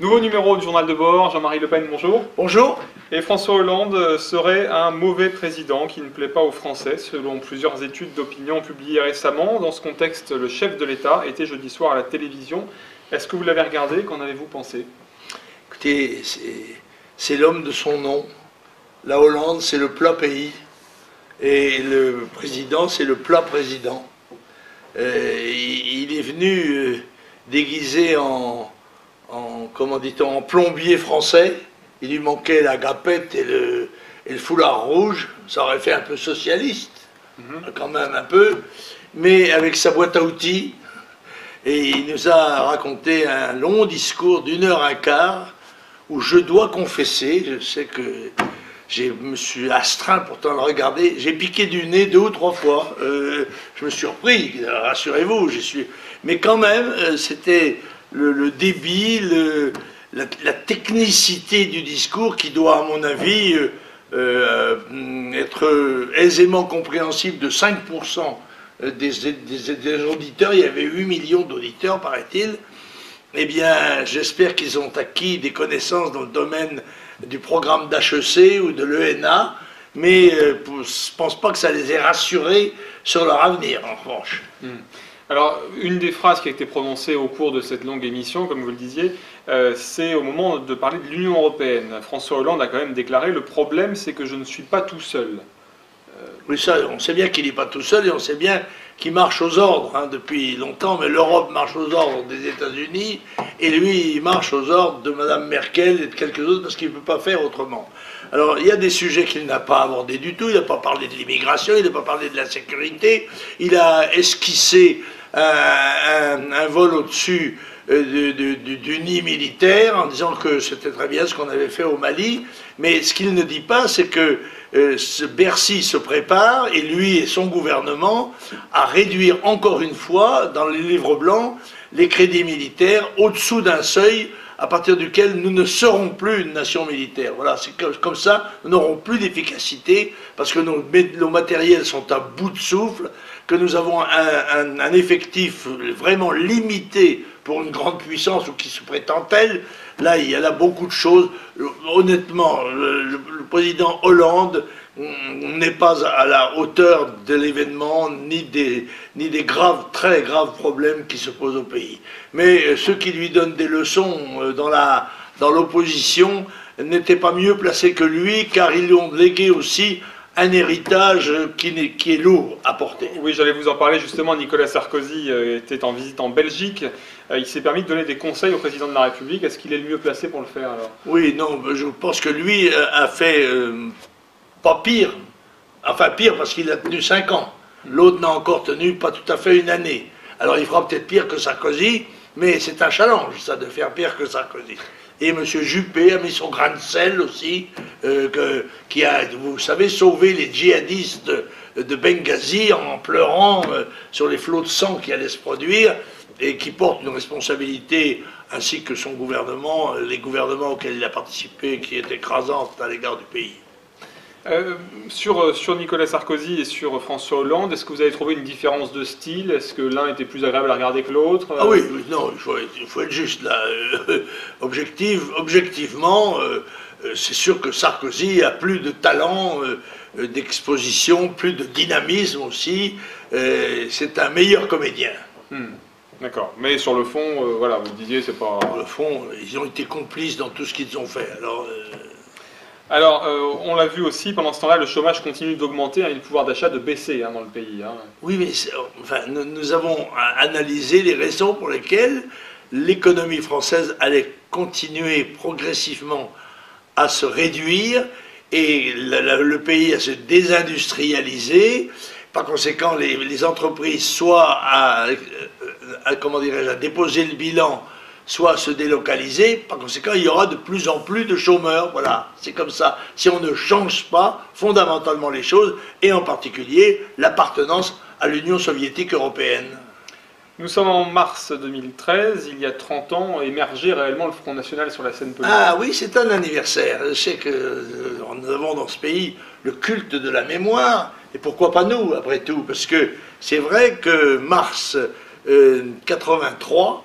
Nouveau numéro du journal de bord, Jean-Marie Le Pen, bonjour. Bonjour. Et François Hollande serait un mauvais président qui ne plaît pas aux Français, selon plusieurs études d'opinion publiées récemment. Dans ce contexte, le chef de l'État était jeudi soir à la télévision. Est-ce que vous l'avez regardé? Qu'en avez-vous pensé? Écoutez, c'est l'homme de son nom. La Hollande, c'est le plat pays. Et le président, c'est le plat président. Il est venu déguisé comment dit-on, en plombier français. Il lui manquait la grapette et le foulard rouge. Ça aurait fait un peu socialiste, quand même un peu. Mais avec sa boîte à outils. Et il nous a raconté un long discours d'1 h 15 où je dois confesser, je sais que je me suis astreint pourtant à le regarder, j'ai piqué du nez 2 ou 3 fois. Je me suis repris, rassurez-vous, mais quand même, c'était le débit, la technicité du discours qui doit, à mon avis, être aisément compréhensible de 5% des auditeurs. Il y avait 8 millions d'auditeurs, paraît-il. Eh bien, j'espère qu'ils ont acquis des connaissances dans le domaine du programme d'HEC ou de l'ENA, mais je ne pense pas que ça les ait rassurés sur leur avenir, en revanche. Alors, une des phrases qui a été prononcée au cours de cette longue émission, comme vous le disiez, c'est au moment de parler de l'Union européenne. François Hollande a quand même déclaré « Le problème, c'est que je ne suis pas tout seul ». Oui, ça, on sait bien qu'il n'est pas tout seul et on sait bien qu'il marche aux ordres depuis longtemps, mais l'Europe marche aux ordres des États-Unis et lui, il marche aux ordres de Mme Merkel et de quelques autres parce qu'il ne peut pas faire autrement. Alors, il y a des sujets qu'il n'a pas abordés du tout. Il n'a pas parlé de l'immigration, il n'a pas parlé de la sécurité. Il a esquissé un vol au-dessus du nid militaire en disant que c'était très bien ce qu'on avait fait au Mali. Mais ce qu'il ne dit pas, c'est que Bercy se prépare, et lui et son gouvernement, à réduire encore une fois, dans les livres blancs, les crédits militaires au-dessous d'un seuil à partir duquel nous ne serons plus une nation militaire. Voilà, c'est comme ça, nous n'aurons plus d'efficacité, parce que nos matériels sont à bout de souffle, que nous avons un effectif vraiment limité pour une grande puissance, ou qui se prétend telle. Là, il y a là beaucoup de choses. Honnêtement, le président Hollande n'est pas à la hauteur de l'événement, ni des très graves problèmes qui se posent au pays. Mais ceux qui lui donnent des leçons dans l'opposition n'étaient pas mieux placés que lui, car ils lui ont légué aussi un héritage qui est lourd à porter. Oui, j'allais vous en parler justement. Nicolas Sarkozy était en visite en Belgique. Il s'est permis de donner des conseils au président de la République. Est-ce qu'il est le mieux placé pour le faire alors? Oui, non, je pense que lui a fait pas pire. Enfin pire parce qu'il a tenu 5 ans. L'autre n'a encore tenu pas tout à fait 1 année. Alors il fera peut-être pire que Sarkozy, mais c'est un challenge ça de faire pire que Sarkozy. Et M. Juppé a mis son grain de sel aussi, qui a, vous savez, sauvé les djihadistes de Benghazi en pleurant sur les flots de sang qui allaient se produire, et qui porte une responsabilité, ainsi que son gouvernement, les gouvernements auxquels il a participé, qui est écrasante à l'égard du pays. Sur Nicolas Sarkozy et sur François Hollande, est-ce que vous avez trouvé une différence de style? Est-ce que l'un était plus agréable à regarder que l'autre? Ah oui, non, il faut être juste là. Objectivement, c'est sûr que Sarkozy a plus de talent d'exposition, plus de dynamisme aussi. C'est un meilleur comédien. D'accord, mais sur le fond, voilà, vous disiez, c'est pas... Sur le fond, ils ont été complices dans tout ce qu'ils ont fait. Alors, on l'a vu aussi, pendant ce temps-là, le chômage continue d'augmenter et le pouvoir d'achat de baisser dans le pays. Oui, mais enfin, nous avons analysé les raisons pour lesquelles l'économie française allait continuer progressivement à se réduire et le pays à se désindustrialiser. Par conséquent, les entreprises soit à déposer le bilan, soit à se délocaliser. Par conséquent, il y aura de plus en plus de chômeurs. Voilà, c'est comme ça. Si on ne change pas fondamentalement les choses, et en particulier l'appartenance à l'Union soviétique européenne. Nous sommes en mars 2013, il y a 30 ans, émergeait réellement le Front National sur la scène politique. Ah oui, c'est un anniversaire. Je sais que nous avons dans ce pays le culte de la mémoire, et pourquoi pas nous, après tout, parce que c'est vrai que mars 83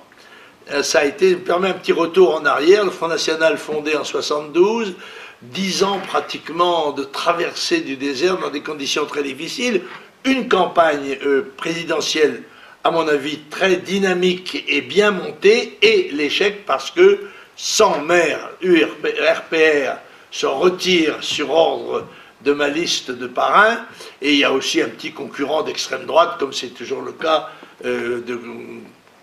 ça permet un petit retour en arrière. Le Front National fondé en 72, 10 ans pratiquement de traversée du désert dans des conditions très difficiles, une campagne présidentielle, à mon avis, très dynamique et bien montée, et l'échec parce que sans maire, RPR se retire sur ordre de ma liste de parrains, et il y a aussi un petit concurrent d'extrême droite, comme c'est toujours le cas,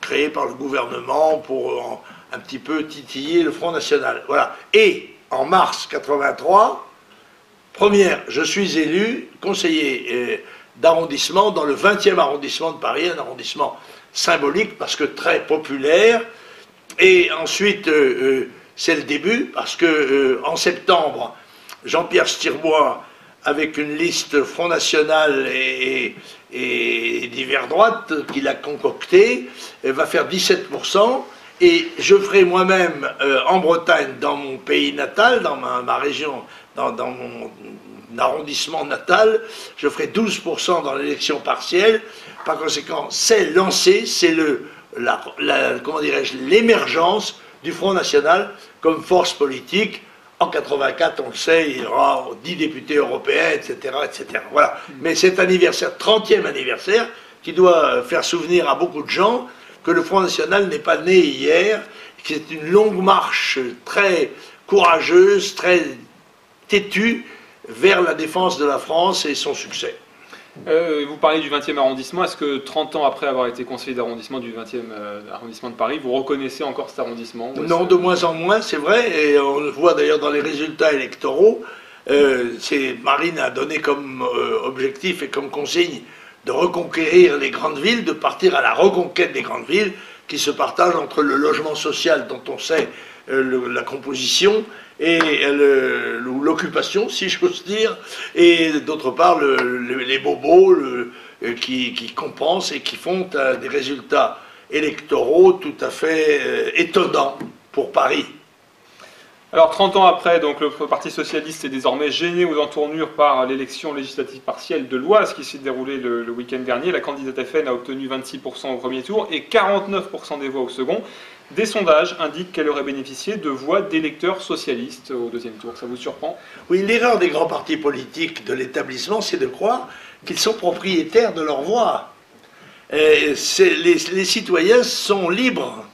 créé par le gouvernement pour un petit peu titiller le Front National. Voilà. Et en mars 83, je suis élu conseiller d'arrondissement dans le 20e arrondissement de Paris, un arrondissement symbolique parce que très populaire. Et ensuite, c'est le début, parce que en septembre, Jean-Pierre Stirbois, avec une liste Front National et divers droite qu'il a concoctée, va faire 17%, et je ferai moi-même en Bretagne, dans mon pays natal, dans ma région, dans mon arrondissement natal, je ferai 12% dans l'élection partielle. Par conséquent, c'est lancé, c'est comment dirais-je, l'émergence du Front National comme force politique. En 84, on le sait, il y aura 10 députés européens, etc., etc. Voilà. Mais cet anniversaire, 30e anniversaire, qui doit faire souvenir à beaucoup de gens que le Front National n'est pas né hier, que c'est une longue marche très courageuse, très têtue, vers la défense de la France et son succès. Vous parlez du 20e arrondissement. Est-ce que 30 ans après avoir été conseiller d'arrondissement du 20e arrondissement de Paris, vous reconnaissez encore cet arrondissement? Non, de moins en moins, c'est vrai, et on le voit d'ailleurs dans les résultats électoraux. Marine a donné comme objectif et comme consigne de reconquérir les grandes villes, de partir à la reconquête des grandes villes, qui se partagent entre le logement social dont on sait la composition, et l'occupation, si j'ose dire, et d'autre part les bobos qui compensent et qui font des résultats électoraux tout à fait étonnants pour Paris. Alors 30 ans après, donc, le Parti Socialiste est désormais gêné aux entournures par l'élection législative partielle de l'Oise qui s'est déroulée le week-end dernier. La candidate FN a obtenu 26% au premier tour et 49% des voix au second. Des sondages indiquent qu'elle aurait bénéficié de voix d'électeurs socialistes au deuxième tour. Ça vous surprend? Oui, l'erreur des grands partis politiques de l'établissement, c'est de croire qu'ils sont propriétaires de leur voix. Les citoyens sont libres.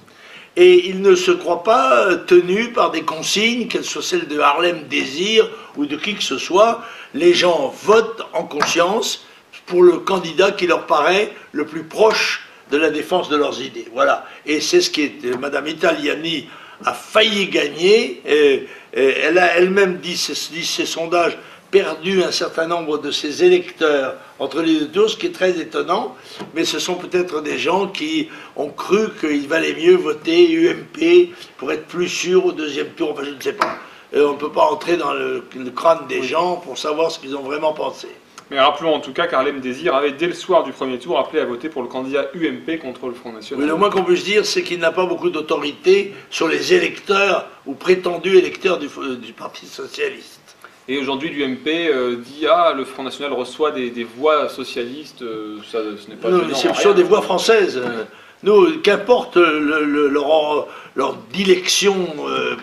Et ils ne se croient pas tenus par des consignes, qu'elles soient celles de Harlem Désir ou de qui que ce soit. Les gens votent en conscience pour le candidat qui leur paraît le plus proche de la défense de leurs idées. Voilà. Et c'est ce qui est... Madame Italiani a failli gagner. Elle a elle-même dit ces sondages, perdu un certain nombre de ses électeurs entre les deux tours, ce qui est très étonnant, mais ce sont peut-être des gens qui ont cru qu'il valait mieux voter UMP pour être plus sûr au deuxième tour, enfin je ne sais pas. On ne peut pas entrer dans le crâne des gens pour savoir ce qu'ils ont vraiment pensé. Mais rappelons en tout cas qu'Harlem Désir avait dès le soir du premier tour appelé à voter pour le candidat UMP contre le Front National. Oui, le moins qu'on puisse dire, c'est qu'il n'a pas beaucoup d'autorité sur les électeurs ou prétendus électeurs du Parti Socialiste. Et aujourd'hui, l'UMP dit « Ah, le Front National reçoit des voix socialistes, ce n'est pas gênant. » Ce sont des voix françaises. Nous, qu'importe leur dilection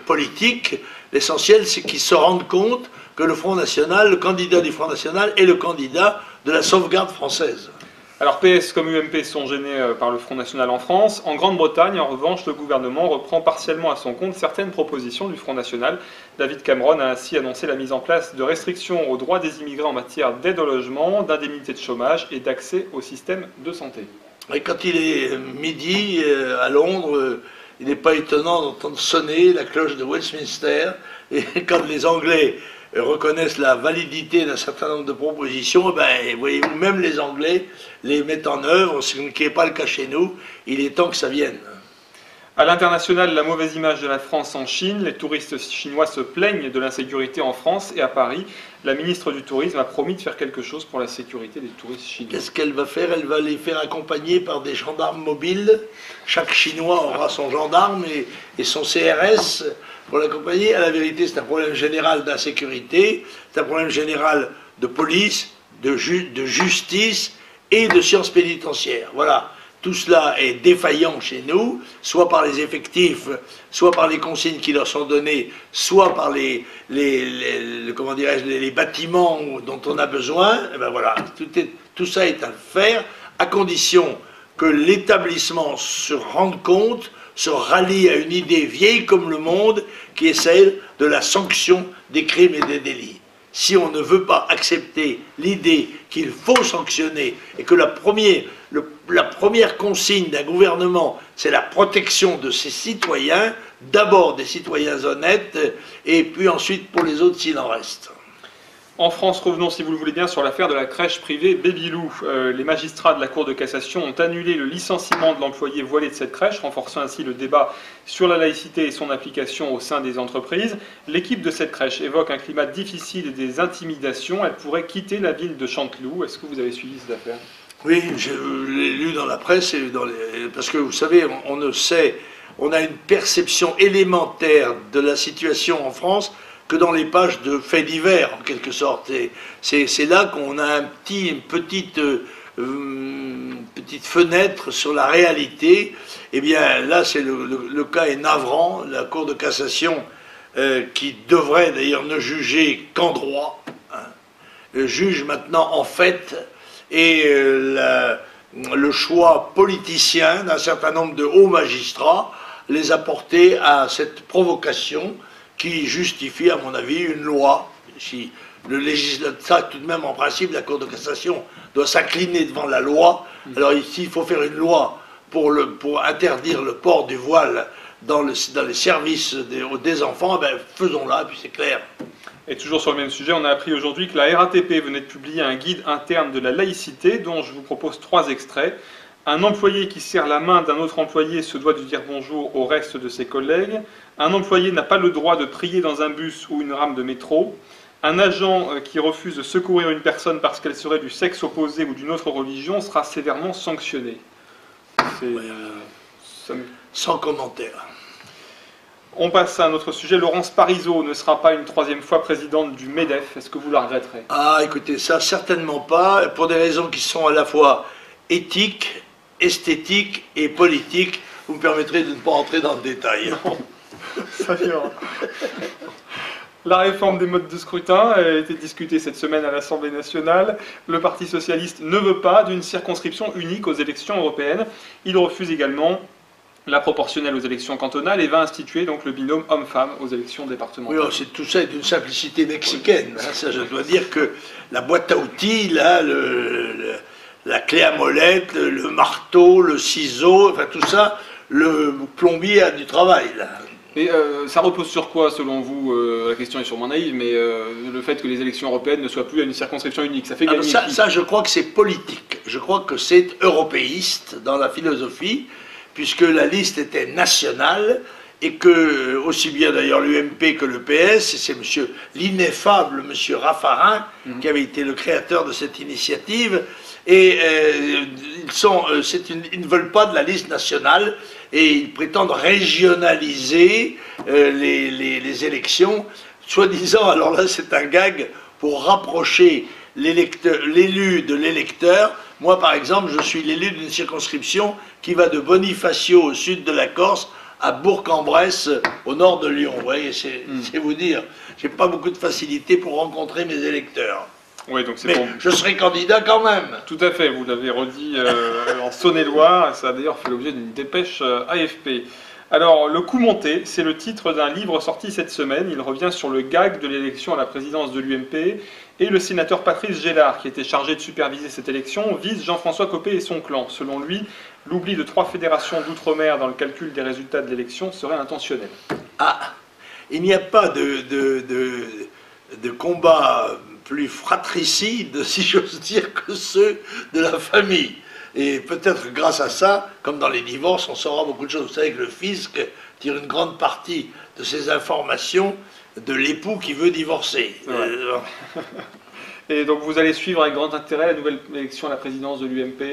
politique, l'essentiel c'est qu'ils se rendent compte que le Front National, le candidat du Front National est le candidat de la sauvegarde française. Alors PS comme UMP sont gênés par le Front National en France. En Grande-Bretagne, en revanche, le gouvernement reprend partiellement à son compte certaines propositions du Front National. David Cameron a ainsi annoncé la mise en place de restrictions aux droits des immigrés en matière d'aide au logement, d'indemnité de chômage et d'accès au système de santé. Et quand il est midi à Londres, il n'est pas étonnant d'entendre sonner la cloche de Westminster. Et quand les Anglais reconnaissent la validité d'un certain nombre de propositions, ben, voyez-vous, même les Anglais les mettent en œuvre, ce qui n'est pas le cas chez nous. Il est temps que ça vienne. À l'international, la mauvaise image de la France en Chine. Les touristes chinois se plaignent de l'insécurité en France et à Paris. La ministre du Tourisme a promis de faire quelque chose pour la sécurité des touristes chinois. Qu'est-ce qu'elle va faire? Elle va les faire accompagner par des gendarmes mobiles. Chaque Chinois aura son gendarme et son CRS pour l'accompagner. À la vérité, c'est un problème général d'insécurité, c'est un problème général de police, de justice et de sciences pénitentiaires. Voilà. tout cela est défaillant chez nous, soit par les effectifs, soit par les consignes qui leur sont données, soit par comment dirais-je, les bâtiments dont on a besoin. Et ben voilà, tout ça est à faire à condition que l'établissement se rende compte, se rallie à une idée vieille comme le monde, qui est celle de la sanction des crimes et des délits. Si on ne veut pas accepter l'idée qu'il faut sanctionner et que la première consigne d'un gouvernement, c'est la protection de ses citoyens, d'abord des citoyens honnêtes, et puis ensuite pour les autres s'il en reste. En France, revenons si vous le voulez bien sur l'affaire de la crèche privée Babylou. Les magistrats de la Cour de cassation ont annulé le licenciement de l'employé voilé de cette crèche, renforçant ainsi le débat sur la laïcité et son application au sein des entreprises. L'équipe de cette crèche évoque un climat difficile et des intimidations. Elle pourrait quitter la ville de Chanteloup. Est-ce que vous avez suivi cette affaire? Oui, je l'ai lu dans la presse, parce que vous savez, on ne sait, on a une perception élémentaire de la situation en France que dans les pages de faits divers, en quelque sorte. Et c'est là qu'on a une petite fenêtre sur la réalité. Eh bien, là, le cas est navrant. La Cour de cassation, qui devrait d'ailleurs ne juger qu'en droit, juge maintenant en fait, et le choix politicien d'un certain nombre de hauts magistrats les a portés à cette provocation qui justifie, à mon avis, une loi. Si le législateur, tout de même, en principe, la Cour de cassation doit s'incliner devant la loi. Alors ici, il faut faire une loi pour interdire le port du voile dans les services des enfants. Ben, faisons-la, puis c'est clair. Et toujours sur le même sujet, on a appris aujourd'hui que la RATP venait de publier un guide interne de la laïcité, dont je vous propose 3 extraits. Un employé qui serre la main d'un autre employé se doit de dire bonjour au reste de ses collègues. Un employé n'a pas le droit de prier dans un bus ou une rame de métro. Un agent qui refuse de secourir une personne parce qu'elle serait du sexe opposé ou d'une autre religion sera sévèrement sanctionné. Sans commentaire. On passe à un autre sujet. Laurence Parisot ne sera pas une 3e fois présidente du MEDEF. Est-ce que vous la regretterez? Ah, écoutez, ça, certainement pas, pour des raisons qui sont à la fois éthiques, esthétiques et politiques. Vous me permettrez de ne pas entrer dans le détail. Non, ça ira. La réforme des modes de scrutin a été discutée cette semaine à l'Assemblée nationale. Le Parti socialiste ne veut pas d'une circonscription unique aux élections européennes. Il refuse également la proportionnelle aux élections cantonales et va instituer donc le binôme homme-femme aux élections départementales. Oui, tout ça est d'une simplicité mexicaine. Hein, ça, je dois dire que la boîte à outils, là, la clé à molette, le marteau, le ciseau, enfin tout ça, le plombier a du travail, là. Et ça repose sur quoi, selon vous? La question est sûrement naïve, mais le fait que les élections européennes ne soient plus à une circonscription unique, ça fait gagner qui? Ça, je crois que c'est politique. Je crois que c'est européiste dans la philosophie, puisque la liste était nationale, et que, aussi bien d'ailleurs l'UMP que le PS, c'est l'ineffable M. Raffarin, qui avait été le créateur de cette initiative, et ils ne veulent pas de la liste nationale, et ils prétendent régionaliser les élections, soi-disant, alors là c'est un gag, pour rapprocher l'élu de l'électeur. Moi par exemple, je suis l'élu d'une circonscription qui va de Bonifacio au sud de la Corse à Bourg-en-Bresse au nord de Lyon. Vous voyez, c'est vous dire, j'ai pas beaucoup de facilité pour rencontrer mes électeurs. Oui, donc mais bon. Je serai candidat quand même. Tout à fait, vous l'avez redit en Saône-et-Loire, et ça a d'ailleurs fait l'objet d'une dépêche AFP. Alors, Le coup monté, c'est le titre d'un livre sorti cette semaine. Il revient sur le gag de l'élection à la présidence de l'UMP, et le sénateur Patrice Gélard, qui était chargé de superviser cette élection, vise Jean-François Copé et son clan. Selon lui, l'oubli de 3 fédérations d'outre-mer dans le calcul des résultats de l'élection serait intentionnel. Ah, il n'y a pas de combat plus fratricide, si j'ose dire, que ceux de la famille. Et peut-être grâce à ça, comme dans les divorces, on saura beaucoup de choses. Vous savez que le fisc tire une grande partie de ces informations de l'époux qui veut divorcer. Ouais. Et donc vous allez suivre avec grand intérêt la nouvelle élection à la présidence de l'UMP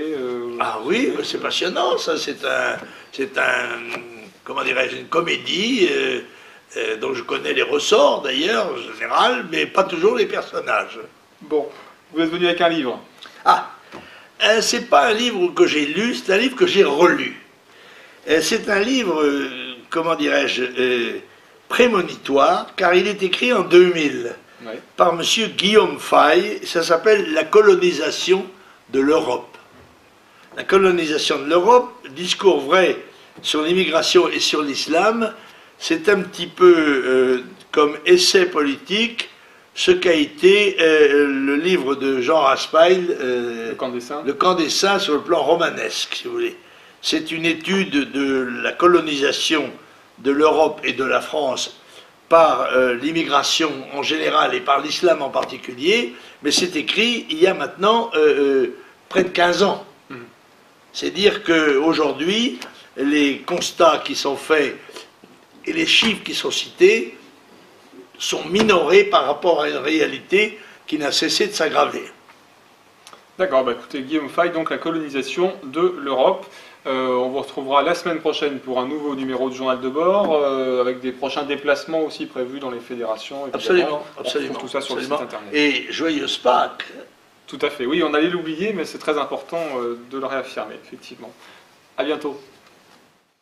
Ah oui, c'est passionnant, ça. C'est comment dirais-je, une comédie dont je connais les ressorts d'ailleurs, en général, mais pas toujours les personnages. Bon, vous êtes venu avec un livre. Ah, C'est pas un livre que j'ai lu, c'est un livre que j'ai relu. C'est un livre, comment dirais-je, prémonitoire, car il est écrit en 2000 par M. Guillaume Fay. Ça s'appelle « La colonisation de l'Europe ». La colonisation de l'Europe, discours vrai sur l'immigration et sur l'islam, c'est un petit peu comme essai politique ce qu'a été le livre de Jean Raspail, le Camp des Saints sur le plan romanesque, si vous voulez. C'est une étude de la colonisation de l'Europe et de la France par l'immigration en général et par l'islam en particulier, mais c'est écrit il y a maintenant près de 15 ans. C'est dire qu'aujourd'hui, les constats qui sont faits et les chiffres qui sont cités sont minorés par rapport à une réalité qui n'a cessé de s'aggraver. D'accord, bah écoutez, Guillaume Fay, donc la colonisation de l'Europe. On vous retrouvera la semaine prochaine pour un nouveau numéro du Journal de bord, avec des prochains déplacements aussi prévus dans les fédérations. Absolument, absolument. On trouve tout ça sur le site internet. Et joyeuse Pâques. Tout à fait, oui, on allait l'oublier, mais c'est très important de le réaffirmer, effectivement. À bientôt.